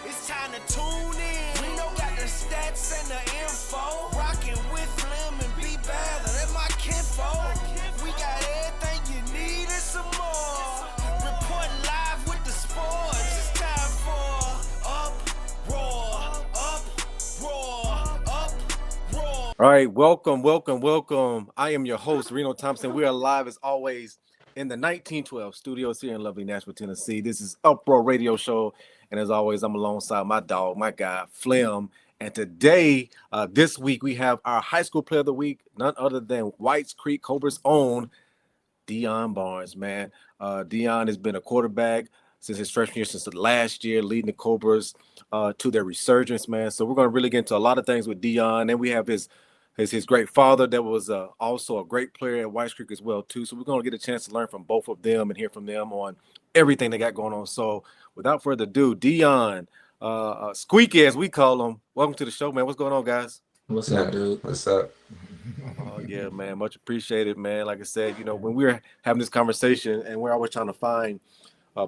It's time to tune in. Reno got the stats and the info. Rockin' with Fleming, be better than my kinfolk. We got everything you need and some more. Reporting live with the sports. It's time for Uproar, Uproar, Uproar. All right, welcome. I am your host, Reno Thompson. We are live as always in the 1912 studios here in lovely Nashville, Tennessee. This is Uproar Radio Show. And as always, I'm alongside my dog, my guy, Flem. And today, this week, we have our high school player of the week, none other than Whites Creek Cobra's own Dion Barnes, man. Dion has been a quarterback since his freshman year, since the last year, leading the Cobras to their resurgence, man. So we're going to really get into a lot of things with Dion. And we have his great father that was also a great player at Whites Creek as well, too. So we're going to get a chance to learn from both of them and hear from them on everything they got going on. So without further ado, Dion, Squeaky as we call him, welcome to the show, man. What's going on, guys? What's up, dude? What's up? Oh, yeah, man. Much appreciated, man. Like I said, you know, when we were having this conversation and we're always trying to find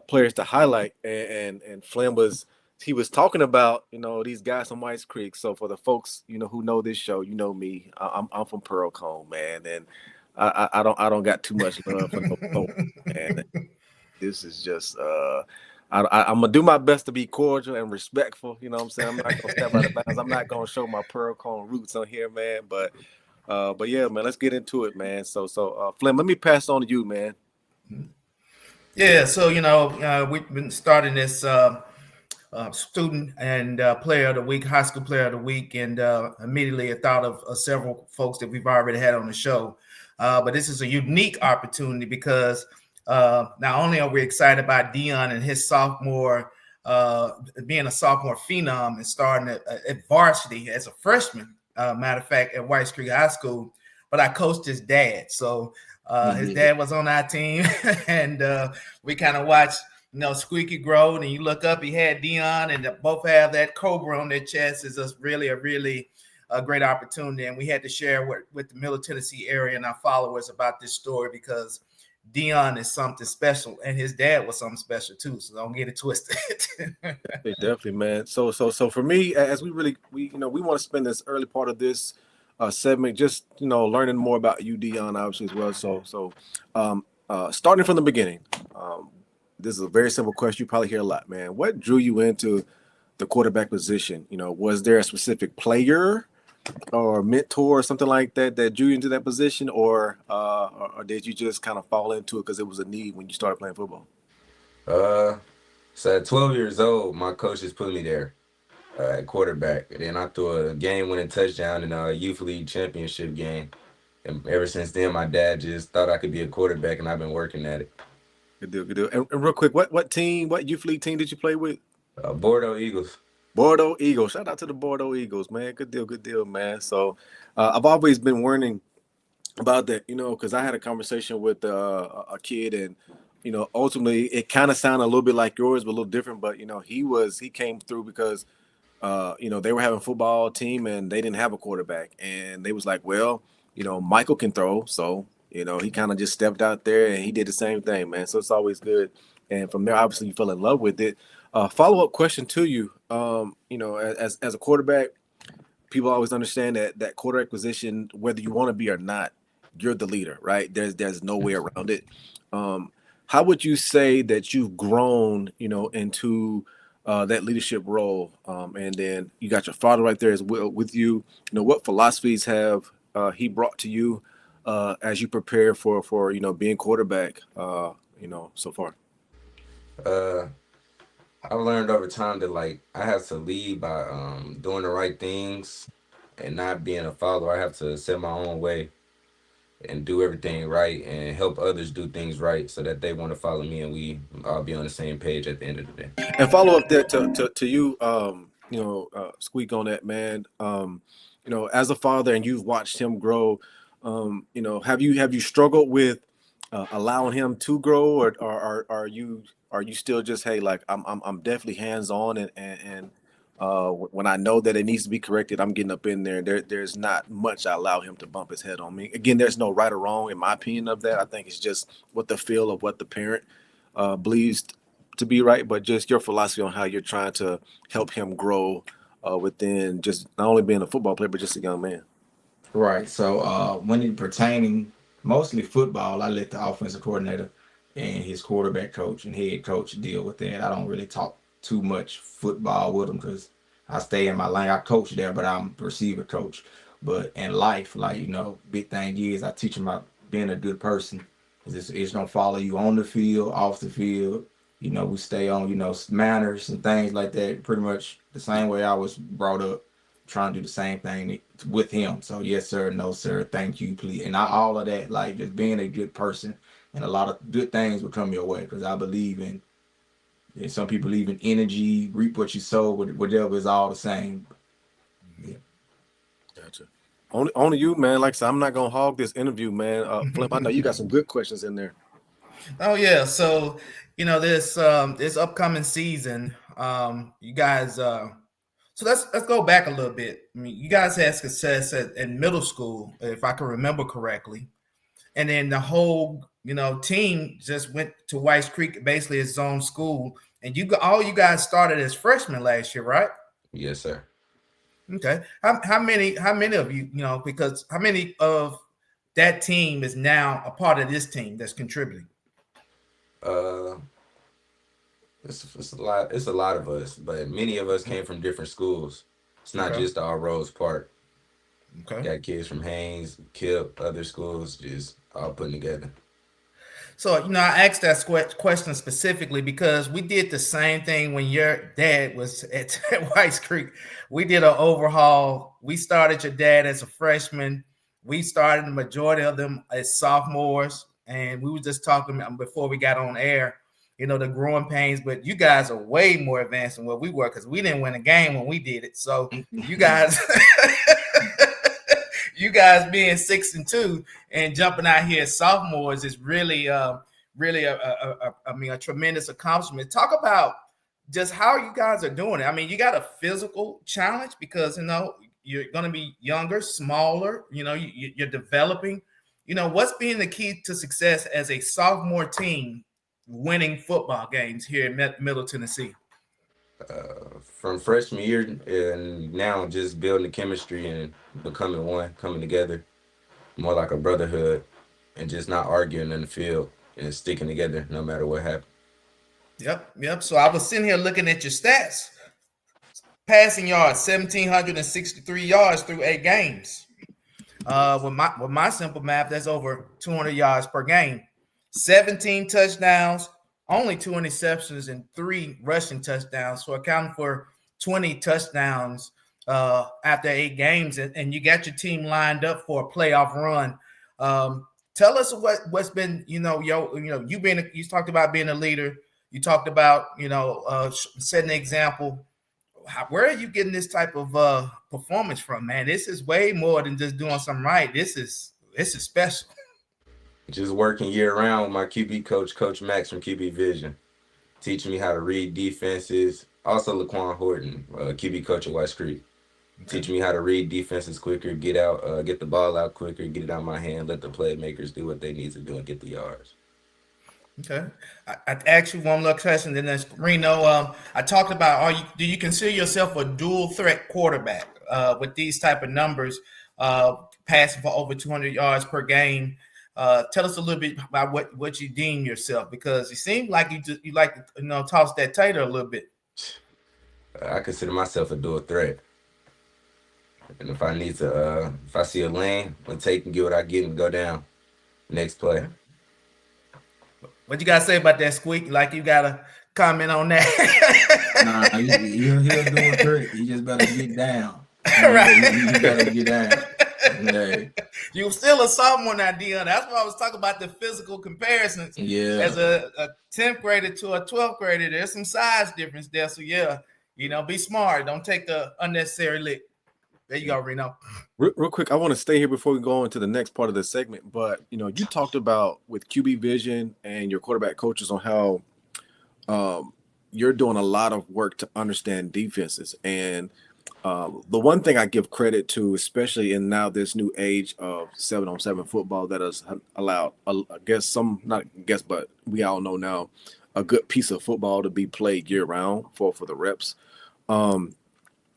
players to highlight, and Flem was talking about, you know, these guys from Whites Creek. So for the folks, you know, who know this show, you know me, I'm from Pearl Cone, man, and I don't got too much love for no folk, man. This is just I'm gonna do my best to be cordial and respectful. You know what I'm saying? I'm not gonna step out of bounds. I'm not gonna show my Pearl Cone roots on here, man. But yeah, man, let's get into it, man. So Flem, let me pass on to you, man. Yeah, so you know, we've been starting this student and player of the week, high school player of the week, and immediately I thought of several folks that we've already had on the show. But this is a unique opportunity because not only are we excited about Dion and his sophomore, being a sophomore phenom and starting at varsity as a freshman, matter of fact, at Whites Creek High School, but I coached his dad. So his dad was on our team, and we kind of watched, you know, Squeaky grow. And you look up, he had Dion, and both have that Cobra on their chest. Is a really great opportunity. And we had to share with the Middle Tennessee area and our followers about this story because Dion is something special, and his dad was something special too. So don't get it twisted. Definitely, man. So for me, as we want to spend this early part of this segment just, you know, learning more about you, Dion, obviously as well. So starting from the beginning, this is a very simple question. You probably hear a lot, man. What drew you into the quarterback position? You know, was there a specific player or mentor or something like that drew you into that position, or did you just kind of fall into it because it was a need when you started playing football? So at 12 years old, my coach just put me there at quarterback. And then I threw a game-winning touchdown in a youth league championship game. And ever since then, my dad just thought I could be a quarterback, and I've been working at it. Good deal. And real quick, what youth league team did you play with? Bordeaux Eagles. Bordeaux Eagles. Shout out to the Bordeaux Eagles, man. Good deal, man. So I've always been wondering about that, you know, because I had a conversation with a kid, and, you know, ultimately it kind of sounded a little bit like yours, but a little different. But, you know, he came through because, you know, they were having a football team and they didn't have a quarterback. And they was like, well, you know, Michael can throw. So, you know, he kind of just stepped out there and he did the same thing, man. So it's always good. And from there, obviously, you fell in love with it. Follow-up question to you, you know, as a quarterback, people always understand that quarterback position, whether you want to be or not, you're the leader, right? There's no way around it. How would you say that you've grown, you know, into that leadership role? And then you got your father right there as well with you. You know, what philosophies have he brought to you as you prepare for you know, being quarterback, you know, so far? I've learned over time that, like, I have to lead by doing the right things and not being a follower. I have to set my own way and do everything right and help others do things right so that they want to follow me and we all be on the same page at the end of the day. And follow up there to you, you know, Squeak on that, man. You know, as a father and you've watched him grow, you know, have you struggled with allowing him to grow, or are you still just, hey, like I'm definitely hands on and when I know that it needs to be corrected, I'm getting up in there. There's not much I allow him to bump his head on me. Again, there's no right or wrong in my opinion of that. I think it's just what the feel of what the parent believes to be right, but just your philosophy on how you're trying to help him grow within just not only being a football player, but just a young man. Right. So when it pertaining mostly football, I let the offensive coordinator and his quarterback coach and head coach deal with that. I don't really talk too much football with them because I stay in my lane. I coach there, but I'm a receiver coach. But in life, like, you know, big thing is I teach them about being a good person. It's gonna follow you on the field, off the field. You know, we stay on, you know, manners and things like that. Pretty much the same way I was brought up, trying to do the same thing with him. So yes, sir, no, sir, thank you, please. And all of that, like just being a good person, and a lot of good things will come your way because I believe in, and some people believe in energy, reap what you sow, whatever is all the same. Yeah. Gotcha. Only you, man. Like I said, I'm not gonna hog this interview, man. Flip, I know you got some good questions in there. Oh yeah, so you know this upcoming season, you guys. So let's go back a little bit. I mean, you guys had success in middle school, if I can remember correctly, and then the whole team just went to White Creek, basically its own school, and you guys started as freshmen last year, right? Yes, sir. Okay. How many of you, because how many of that team is now a part of this team that's contributing? It's a lot. It's a lot of us, but many of us came from different schools. It's not just the All Rose Park. Okay. Got kids from Haynes, Kip, other schools, just all putting together. So, I asked that question specifically because we did the same thing when your dad was at White Creek. We did an overhaul. We started your dad as a freshman. We started the majority of them as sophomores. And we were just talking before we got on air, the growing pains. But you guys are way more advanced than what we were because we didn't win a game when we did it. So you guys... You guys being 6-2 and jumping out here as sophomores is really a tremendous accomplishment. Talk about just how you guys are doing it. I mean, you got a physical challenge because you're going to be younger, smaller. You're developing. What's been the key to success as a sophomore team winning football games here in Middle Tennessee? From freshman year and now just building the chemistry and becoming one, coming together, more like a brotherhood, and just not arguing in the field and sticking together no matter what happens. Yep. So I was sitting here looking at your stats. Passing yards, 1,763 yards through 8 games. With my simple math, that's over 200 yards per game. 17 touchdowns. Only 2 interceptions and 3 rushing touchdowns, so accounting for 20 touchdowns after 8 games, and you got your team lined up for a playoff run. Tell us what's been, you talked about being a leader. You talked about, setting an example. Where are you getting this type of performance from, man? This is way more than just doing something right. This is special. Just working year round with my QB coach, Coach Max from QB Vision, teaching me how to read defenses. Also, Laquan Horton, QB coach at White Creek, teaching me how to read defenses quicker, get the ball out quicker, get it out of my hand, let the playmakers do what they need to do and get the yards. Okay. I asked you one more question, then that's Reno. I talked about, do you consider yourself a dual threat quarterback with these type of numbers, passing for over 200 yards per game? Tell us a little bit about what you deem yourself, because you seem like you like to toss that tater a little bit. I consider myself a dual threat, and if I need to, if I see a lane, I'll take and get what I get and go down. Next play. What you gotta say about that, Squeak? Like you gotta comment on that. Nah, he'll do a threat. You just better get down. Right. You better get down. Yeah. You're still a sophomore now, Dion. That's why I was talking about the physical comparisons. Yeah. As a 10th grader to a 12th grader, there's some size difference there. So yeah, be smart. Don't take the unnecessary lick. There you go, Reno. Real quick, I want to stay here before we go into the next part of the segment. But you talked about with QB Vision and your quarterback coaches on how you're doing a lot of work to understand defenses. And the one thing I give credit to, especially in now this new age of 7-on-7 football that has allowed, but we all know now, a good piece of football to be played year round for the reps. What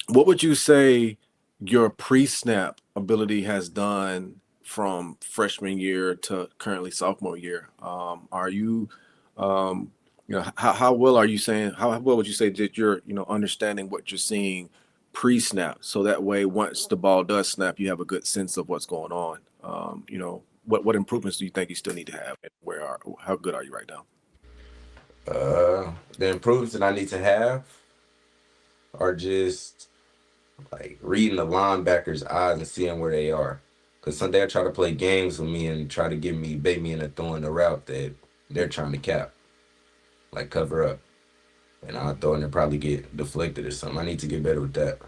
would you say your pre-snap ability has done from freshman year to currently sophomore year? Are you, how well are you saying? How well would you say that you're, understanding what you're seeing pre-snap, so that way once the ball does snap, you have a good sense of what's going on? What improvements do you think you still need to have, and how good are you right now? The improvements that I need to have are just like reading the linebackers' eyes and seeing where they are. Because some day I try to play games with me and try to bait me into throwing the route that they're trying to cap, like cover up. And I'll throw and probably get deflected or something. I need to get better with that.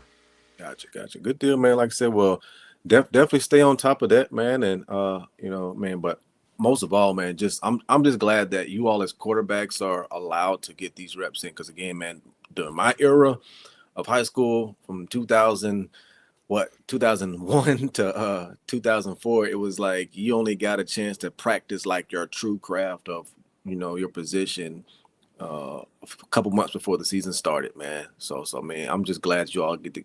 Gotcha. Good deal, man. Like I said, well, definitely stay on top of that, man. And man, but most of all, man, I'm just glad that you all as quarterbacks are allowed to get these reps in. Because again, man, during my era of high school from 2001 to 2004, it was like you only got a chance to practice like your true craft of your position a couple months before the season started, man. So man, I'm just glad you all get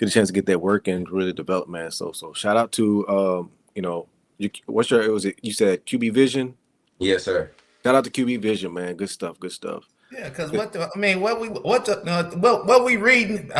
a chance to get that work and really develop, man. So shout out to you said QB Vision? Yes, sir. Shout out to QB Vision, man. Good stuff. Yeah, because what we reading?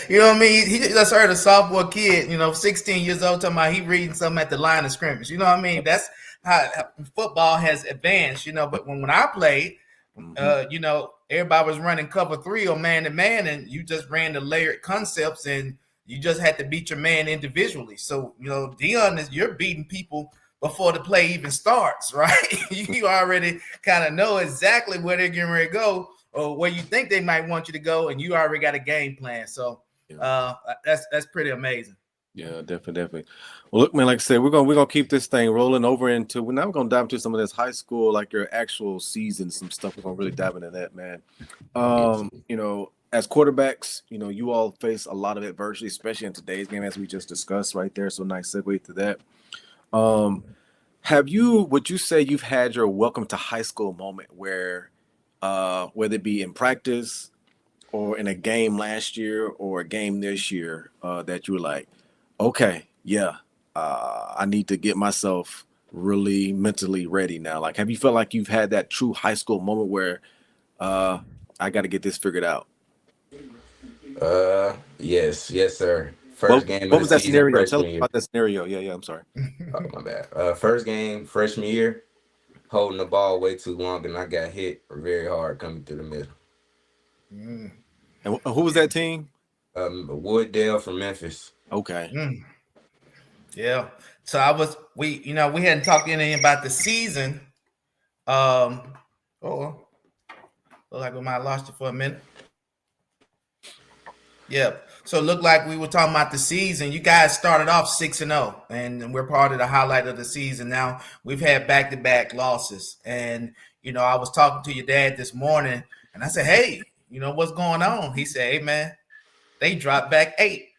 You know what I mean? He just heard a sophomore kid, 16 years old, talking about he reading something at the line of scrimmage. You know what I mean? That's how football has advanced. But when I played, everybody was running cover 3 or man to man, and you just ran the layered concepts, and you just had to beat your man individually. So Dion you're beating people before the play even starts, right? You already kind of know exactly where they're getting ready to go or where you think they might want you to go, and you already got a game plan. So that's pretty amazing. Yeah, definitely. Well, look, man, like I said, we're gonna keep this thing rolling over into. Now we're gonna dive into some of this high school, like your actual season, some stuff. We're gonna really dive into that, man. As quarterbacks, you all face a lot of adversity, especially in today's game, as we just discussed right there. So nice segue to that. Would you say you've had your welcome to high school moment where, whether it be in practice or in a game last year or a game this year, that you were like, okay, yeah, I need to get myself really mentally ready now? Like, have you felt like you've had that true high school moment where I got to get this figured out? Yes, sir. What was that scenario? Tell us about that scenario. Yeah, I'm sorry. Oh, my bad. First game, freshman year, holding the ball way too long, and I got hit very hard coming through the middle. And who was that team? Wooddale from Memphis. Okay. Yeah. So we hadn't talked anything about the season. Look like we might have lost it for a minute. Yeah. So it looked like we were talking about the season. You guys started off 6-0, and we're part of the highlight of the season. Now we've had back-to-back losses. And, I was talking to your dad this morning, and I said, hey, what's going on? He said, hey, man, they dropped back 8.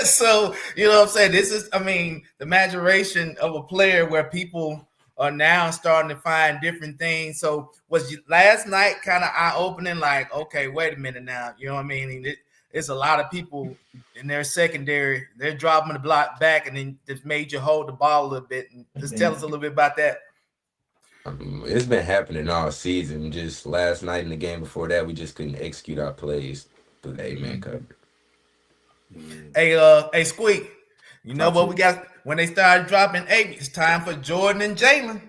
So, you know what I'm saying? This is, the maturation of a player where people are now starting to find different things. So was last night kind of eye-opening, like, okay, wait a minute now. You know what I mean? It's a lot of people in their secondary, they're dropping the block back, and then just made you hold the ball a little bit. And just tell us a little bit about that. It's been happening all season. Just last night and the game before that, we just couldn't execute our plays through the 8-man cover. Hey, Squeak, what we got when they started dropping 8? It's time for Jordan and Jalen.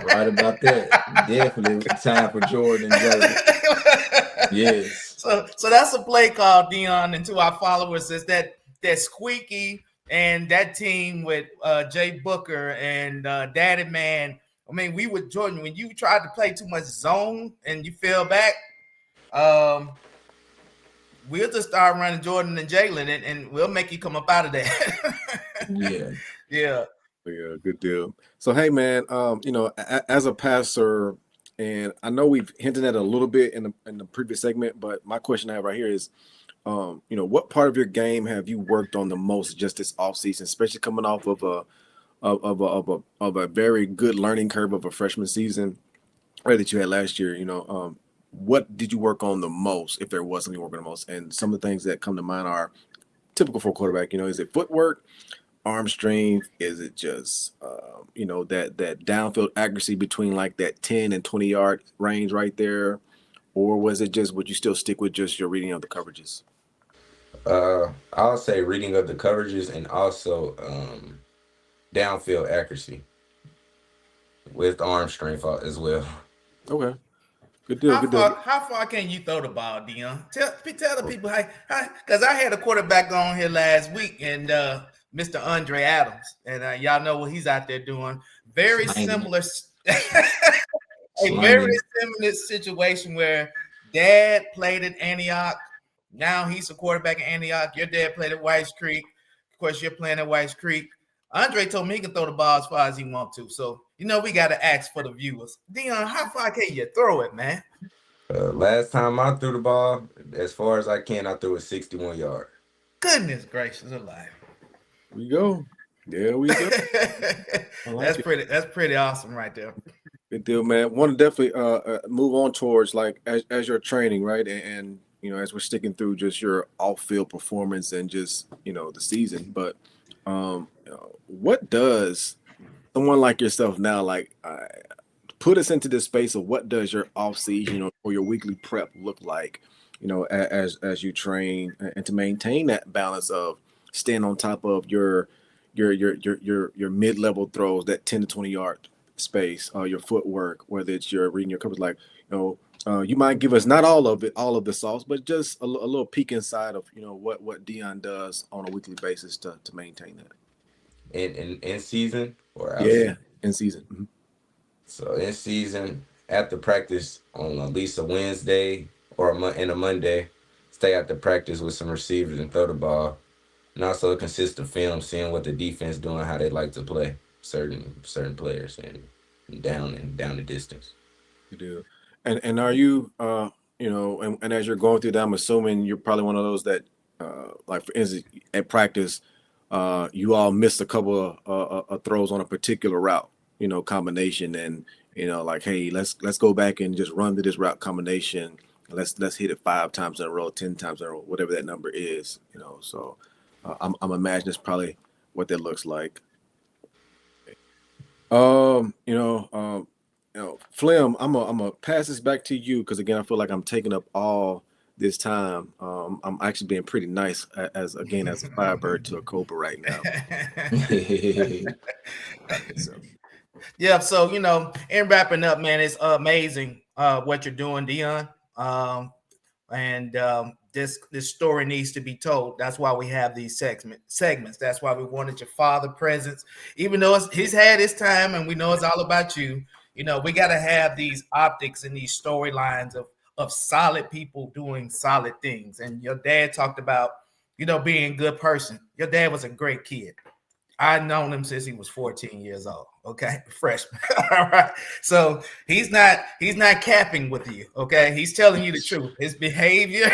Right about that. Definitely time for Jordan and Jalen. Yes. So that's a play call, Dion, and to our followers is that Squeaky and that team with Jay Booker and Daddy Man. We with Jordan, when you tried to play too much zone and you fell back, we'll just start running Jordan and Jalen, and we'll make you come up out of that. Yeah, good deal. So, hey, man, as a passer, and I know we've hinted at it a little bit in the previous segment, but my question I have right here is, what part of your game have you worked on the most just this offseason, especially coming off of of a very good learning curve of a freshman season, right, that you had last year. What did you work on the most, if there was something you worked on the most? And some of the things that come to mind are typical for a quarterback. Is it footwork, arm strength? Is it just that downfield accuracy between like that 10 and 20 yard range right there? Or was it just, would you still stick with just your reading of the coverages? I'll say reading of the coverages and also downfield accuracy with arm strength as well. Okay. Good deal. How far can you throw the ball, Dion? Tell the people how, because I had a quarterback on here last week, and Mr. Andre Adams, and y'all know what he's out there doing. Very similar, a very similar situation where dad played at Antioch. Now he's a quarterback at Antioch. Your dad played at Whites Creek. Of course, you're playing at Whites Creek. Andre told me he can throw the ball as far as he wants to. So, we got to ask for the viewers. Dion, how far can you throw it, man? Last time I threw the ball, as far as I can, I threw it 61 yards. Goodness gracious alive. We go. There we go. That's pretty awesome right there. Good deal, man. Want to definitely move on towards like as you're training, right? And as we're sticking through just your off-field performance and just the season. But what does someone like yourself now, like, put us into this space of what does your off-season or your weekly prep look like, as you train, and to maintain that balance of staying on top of your mid-level throws, that 10 to 20 yard space, your footwork, whether it's your reading your covers, like, you might give us not all of the sauce, but just a little peek inside of what Dion does on a weekly basis to maintain that. In season or out season? In season. Mm-hmm. So in season, after practice on at least a Wednesday or a Monday, stay after practice with some receivers and throw the ball, and also a consistent film, seeing what the defense doing, how they like to play certain players, and down the distance. You do. And are you and as you're going through that, I'm assuming you're probably one of those that like, for instance, at practice, you all missed a couple of throws on a particular route, combination, and like, hey, let's go back and just run to this route combination. Let's hit it 5 times in a row, 10 times in a row, whatever that number is. So I'm imagining that's probably what that looks like. Flem, I'm gonna pass this back to you, because again, I feel like I'm taking up all this time. I'm actually being pretty nice as a Firebird to a Cobra right now. Yeah, so in wrapping up, man, it's amazing what you're doing, Dion. This story needs to be told. That's why we have these segments. That's why we wanted your father presence, even though he's had his time, and we know it's all about you. We got to have these optics and these storylines of solid people doing solid things. And your dad talked about, being a good person. Your dad was a great kid. I've known him since he was 14 years old. Okay, freshman. All right. So he's not capping with you. Okay, he's telling you the truth. His behavior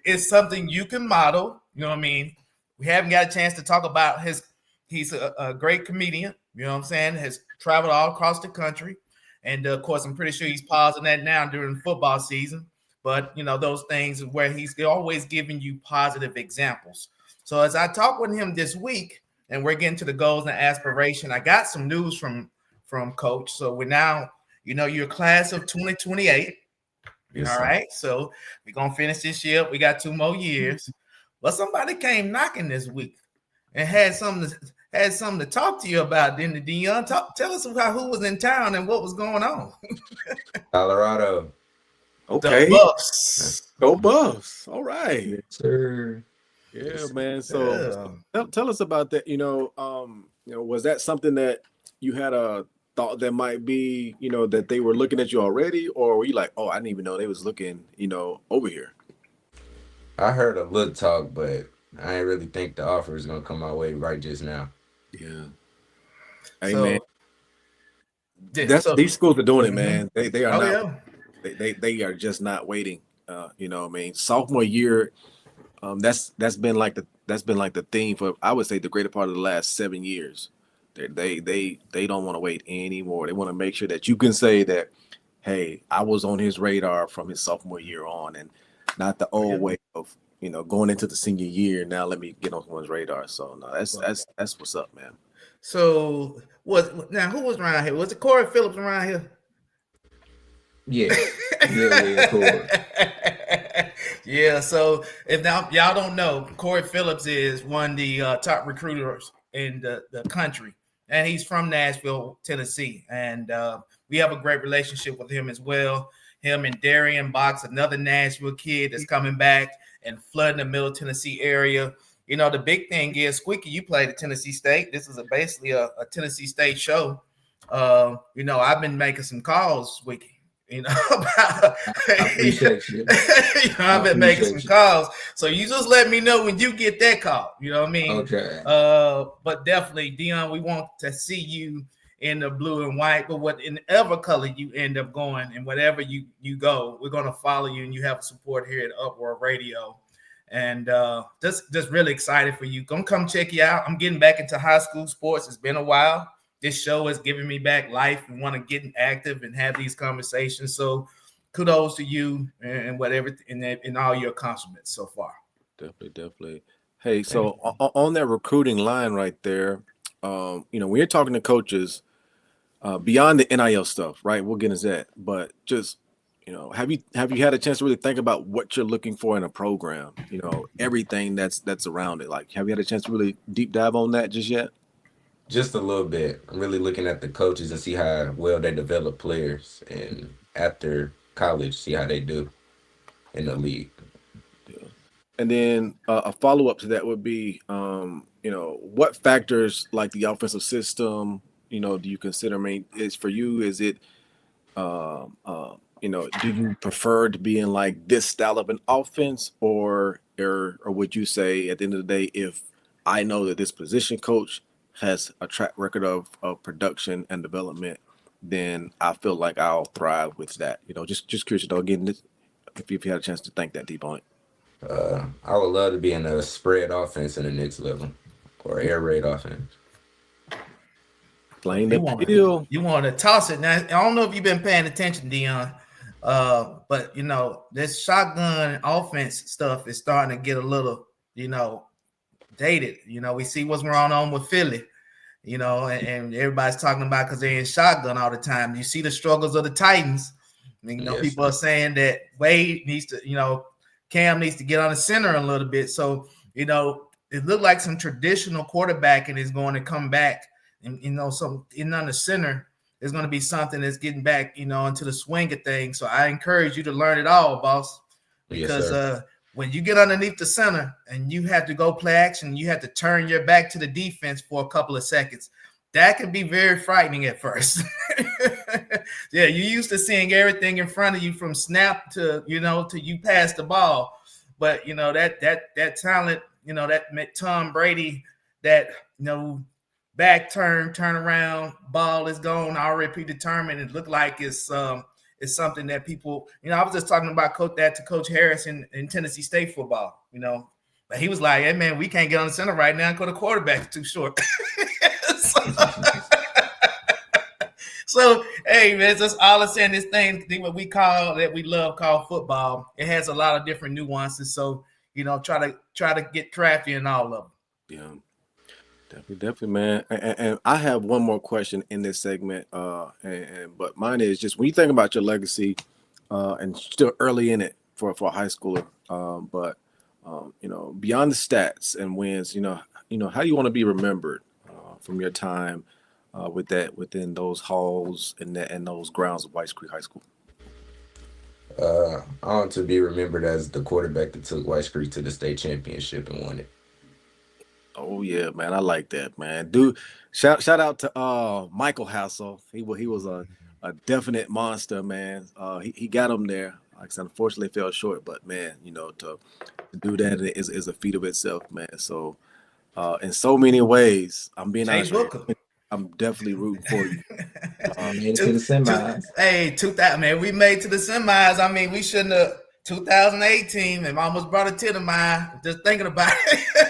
is something you can model. You know what I mean? We haven't got a chance to talk about he's a great comedian. You know what I'm saying? Has traveled all across the country. And of course, I'm pretty sure he's pausing that now during football season. But those things where he's always giving you positive examples. So as I talk with him this week, and we're getting to the goals and aspiration, I got some news from Coach. So we're now, you're class of 2028. Yes, all right. So we're gonna finish this year. We got 2 more years. But somebody came knocking this week and had something to talk to you about. Didn't Dion? Tell us about who was in town and what was going on. Colorado. Okay. The Buffs. Go Buffs. All right. Yes, sir. Yeah, man. So tell us about that. Was that something that you had a thought that might be, that they were looking at you already, or were you like, oh, I didn't even know they was looking, over here? I heard a little talk, but I didn't really think the offer was gonna come my way right just now. Yeah. Hey, man. These schools are doing it, man. They are they are just not waiting. Sophomore year, That's been like the theme for, I would say, the greater part of the last 7 years. They don't want to wait anymore. They want to make sure that you can say that, hey, I was on his radar from his sophomore year on, and not the old way of, going into the senior year. Now let me get on someone's radar. So no, that's what's up, man. So who was around here? Was it Corey Phillips around here? Yeah. Cool. Yeah. So if now y'all don't know, Corey Phillips is one of the top recruiters in the country, and he's from Nashville, Tennessee, and we have a great relationship with him as well. Him and Darian Box, another Nashville kid that's coming back and flooding the Middle Tennessee area. The big thing is, Squeaky, you played at Tennessee State. This is basically a Tennessee State show. I've been making some calls, Squeaky. I appreciate you. I've been making some calls. So you just let me know when you get that call. You know what I mean? Okay. But definitely, Dion, we want to see you in the blue and white, but whatever color you end up going and whatever you go, we're going to follow you, and you have support here at Uproar Radio. And just really excited for you. Gonna come check you out. I'm getting back into high school sports. It's been a while. This show is giving me back life and want to get active and have these conversations. So kudos to you and whatever in all your accomplishments so far. Definitely. Hey, so on that recruiting line right there, when you're talking to coaches, beyond the NIL stuff, right? We'll get into that. But just, have you had a chance to really think about what you're looking for in a program? Everything that's around it. Like, have you had a chance to really deep dive on that just yet? Just a little bit. I'm really looking at the coaches and see how well they develop players, and after college, see how they do in the league. Yeah. And then a follow-up to that would be, what factors like the offensive system, do you consider? I mean, is it, do you prefer to be in like this style of an offense, or would you say at the end of the day, if I know that this position coach has a track record of production and development, then I feel like I'll thrive with that. Just curious, again, if you had a chance to think that deep on it. I would love to be in a spread offense in the next level, or air raid offense. Playing the field. You want to toss it. Now, I don't know if you've been paying attention, Dion, but this shotgun offense stuff is starting to get a little, dated. We see what's going on with Philly, and everybody's talking about because they're in shotgun all the time. You see the struggles of the Titans. Yes. People are saying that Wade needs to, Cam needs to get on the center a little bit. So, it looked like some traditional quarterbacking is going to come back, and so on the center is going to be something that's getting back, into the swing of things. So I encourage you to learn it all, boss, because when you get underneath the center and you have to go play action, you have to turn your back to the defense for a couple of seconds. That can be very frightening at first. Yeah, you're used to seeing everything in front of you from snap to, to you pass the ball. But, that talent, that Tom Brady, that, back turn around, ball is gone, already predetermined. It looked like it's something that people, I was just talking about Coach Harris in Tennessee State football, but he was like, hey, man, we can't get on the center right now because the quarterback's too short. So, hey, man, it's just all I'm saying, this thing what we love called football. It has a lot of different nuances. So, try to get crafty in all of them. Yeah, definitely, man. And I have one more question in this segment. But mine is just when you think about your legacy, and still early in it for a high schooler, but beyond the stats and wins, how you want to be remembered from your time within those halls and those grounds of White Creek High School. I want to be remembered as the quarterback that took White Creek to the state championship and won it. Oh yeah, man, I like that, man. Dude, shout out to Michael Hassel. He was a definite monster, man. He got him there. Like I said, unfortunately fell short, but man, to do that is a feat of itself, man. So in so many ways, I'm being honest. I'm definitely rooting for you. Made it to the semis. Hey, 2000, man, we made to the semis. I mean, we shouldn't have 2018, and almost brought a tear to mind just thinking about it.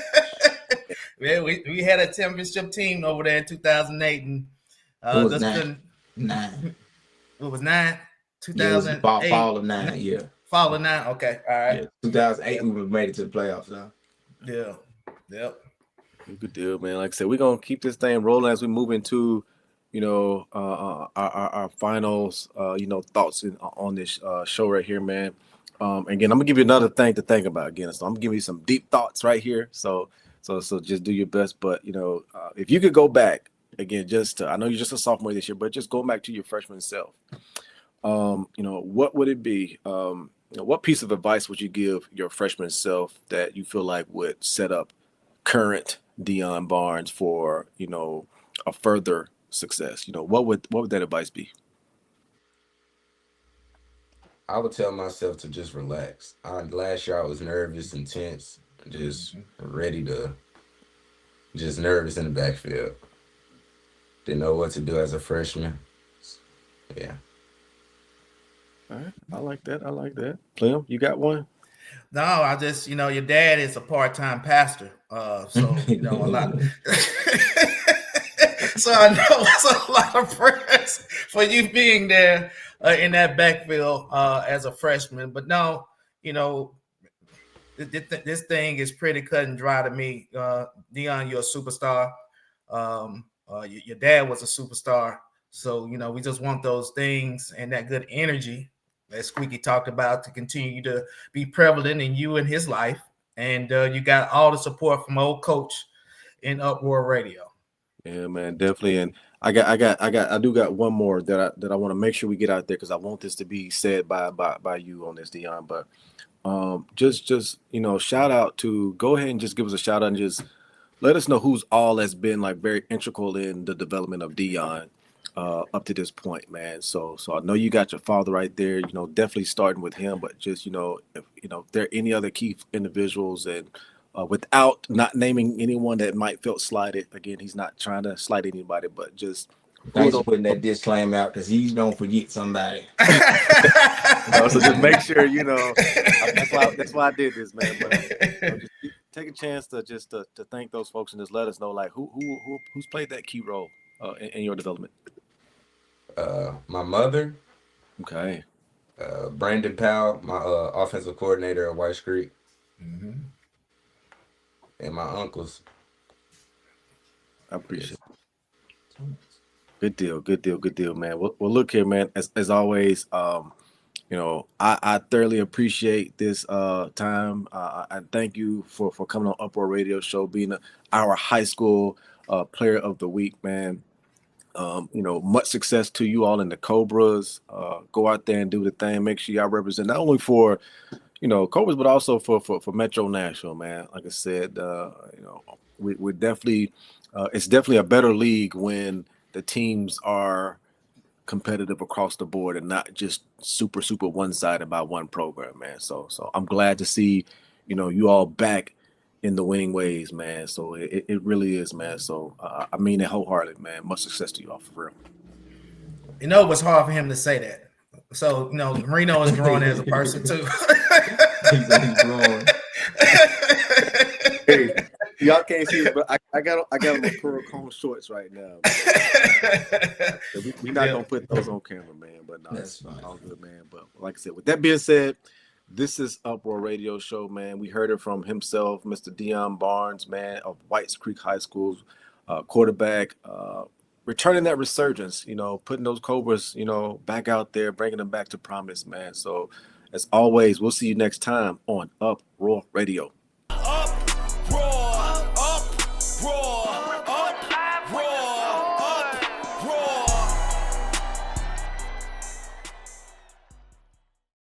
Yeah, we had a championship team over there in 2008, and it was nine. What was 9? 2008. Fall of 9. Yeah. Fall of 9. Okay. All right. Yeah. 2008, we made it to the playoffs though. Yeah. Yep. Good deal, man. Like I said, we're gonna keep this thing rolling as we move into, our finals. Thoughts on this show right here, man. Again, I'm gonna give you another thing to think about again. So I'm gonna give you some deep thoughts right here. So just do your best. But if you could go back again, I know you're just a sophomore this year, but just go back to your freshman self. What would it be? What piece of advice would you give your freshman self that you feel like would set up current Dion Barnes for a further success? What would that advice be? I would tell myself to just relax. Last year I was nervous and tense, just ready to, just nervous in the backfield. Didn't know what to do as a freshman. Yeah. All right. I like that. Clem, you got one? No, I just, your dad is a part-time pastor. So, a lot. So I know it's a lot of prayers for you being there in that backfield as a freshman. But no, this thing is pretty cut and dry to me. Dion, you're a superstar. Your dad was a superstar. So, we just want those things and that good energy that Squeaky talked about to continue to be prevalent in you and his life. And you got all the support from old coach in Uproar Radio. Yeah, man, definitely. And I do got one more that I want to make sure we get out there, because I want this to be said by you on this, Dion. But just shout out to, go ahead and just give us a shout out and just let us know who's all has been like very integral in the development of Dion up to this point, man. So I know you got your father right there, definitely starting with him, but just, if there are any other key individuals, and without not naming anyone that might felt slighted, again, he's not trying to slight anybody, but just thanks for putting that disclaimer out, because he's gonna forget somebody. So just make sure, that's why I did this, man. But just take a chance to just to thank those folks and just let us know, like, who's played that key role in your development. My mother. Okay. Brandon Powell, my offensive coordinator at White Creek. Mm-hmm. And my uncles. I appreciate it. Good deal, man. Well, look here, man. As always, I thoroughly appreciate this time. I thank you for coming on Uproar Radio Show, being our high school player of the week, man. Much success to you all in the Cobras. Go out there and do the thing. Make sure y'all represent not only for Cobras, but also for Metro Nashville, man. Like I said, we're definitely it's definitely a better league when the teams are competitive across the board and not just super one-sided by one program, man. So I'm glad to see you all back in the winning ways, man. So it really is, man. So I mean it wholeheartedly, man. Much success to you all, for real. It was hard for him to say that. So Reno is growing as a person too. He's growing. Hey, y'all can't see it, but I got on my pearl cone shorts right now. We're not gonna put those on camera, man. But no, that's all good, man. But like I said, with that being said, this is Uproar Radio Show, man. We heard it from himself, Mr. Dion Barnes, man, of Whites Creek High School, quarterback, returning that resurgence, putting those Cobras, back out there, bringing them back to promise, man. So as always, we'll see you next time on Uproar Radio.